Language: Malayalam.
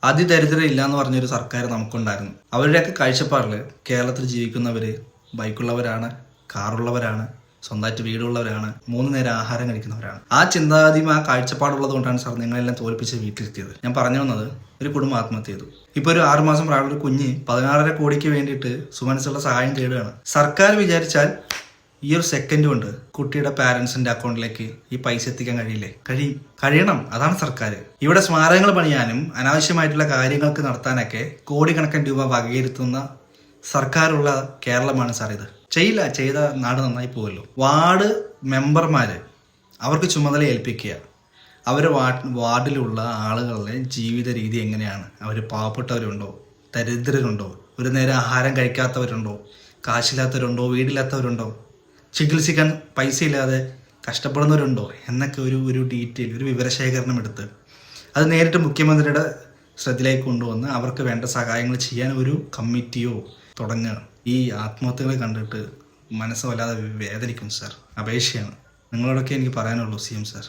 അതിദരിദ്രം ഇല്ല എന്ന് പറഞ്ഞൊരു സർക്കാർ നമുക്കുണ്ടായിരുന്നു. അവരുടെയൊക്കെ കാഴ്ചപ്പാടിൽ കേരളത്തിൽ ജീവിക്കുന്നവർ ബൈക്കുള്ളവരാണ്, കാറുള്ളവരാണ്, സ്വന്തമായിട്ട് വീടുള്ളവരാണ്, 3 നേരം ആഹാരം കഴിക്കുന്നവരാണ്. ആ ചിന്താഗതിയും ആ കാഴ്ചപ്പാടുള്ളത് കൊണ്ടാണ് സാർ നിങ്ങളെല്ലാം തോൽപ്പിച്ച് വീട്ടിലെത്തിയത്. ഞാൻ പറഞ്ഞു വന്നത്, ഒരു കുടുംബം ആത്മഹത്യ ചെയ്തു. ഇപ്പോൾ ഒരു 6 മാസം പ്രായമുള്ള ഒരു കുഞ്ഞ് 16.5 കോടിക്ക് വേണ്ടിയിട്ട് സുമനസ്സുള്ള സഹായം തേടുകയാണ്. സർക്കാർ വിചാരിച്ചാൽ ഈ ഒരു സെക്കൻഡ് കൊണ്ട് കുട്ടിയുടെ പാരൻസിന്റെ അക്കൗണ്ടിലേക്ക് ഈ പൈസ എത്തിക്കാൻ കഴിയില്ലേ? കഴിയണം. അതാണ് സർക്കാർ. ഇവിടെ സ്മാരകങ്ങൾ പണിയാനും അനാവശ്യമായിട്ടുള്ള കാര്യങ്ങൾക്ക് നടത്താനൊക്കെ കോടിക്കണക്കിന് രൂപ വകയിരുത്തുന്ന സർക്കാരുള്ള കേരളമാണ് സാർ ഇത്. ചെയ്ത നാട് നന്നായി പോകുമല്ലോ. വാർഡ് മെമ്പർമാര് അവർക്ക് ചുമതല ഏൽപ്പിക്കുക, അവരുടെ വാർഡിലുള്ള ആളുകളുടെ ജീവിത രീതി എങ്ങനെയാണ്, അവർ പാവപ്പെട്ടവരുണ്ടോ, ദരിദ്രരുണ്ടോ, ഒരു നേരം ആഹാരം കഴിക്കാത്തവരുണ്ടോ, കാശില്ലാത്തവരുണ്ടോ, വീടില്ലാത്തവരുണ്ടോ, ചികിത്സിക്കാൻ പൈസ ഇല്ലാതെ കഷ്ടപ്പെടുന്നവരുണ്ടോ എന്നൊക്കെ ഒരു ഡീറ്റെയിൽ, ഒരു വിവരശേഖരണം എടുത്ത് അത് നേരിട്ട് മുഖ്യമന്ത്രിയുടെ ശ്രദ്ധയിലേക്ക് കൊണ്ടുവന്ന് അവർക്ക് വേണ്ട സഹായങ്ങൾ ചെയ്യാൻ ഒരു കമ്മിറ്റിയോ തുടങ്ങുക. ഈ ആത്മഹത്യകളെ കണ്ടിട്ട് മനസ്സ് വല്ലാതെ വേദനിക്കും സാർ. അപേക്ഷയാണ്. നിങ്ങളോടൊക്കെ എനിക്ക് പറയാനുള്ളൂ CM സാർ.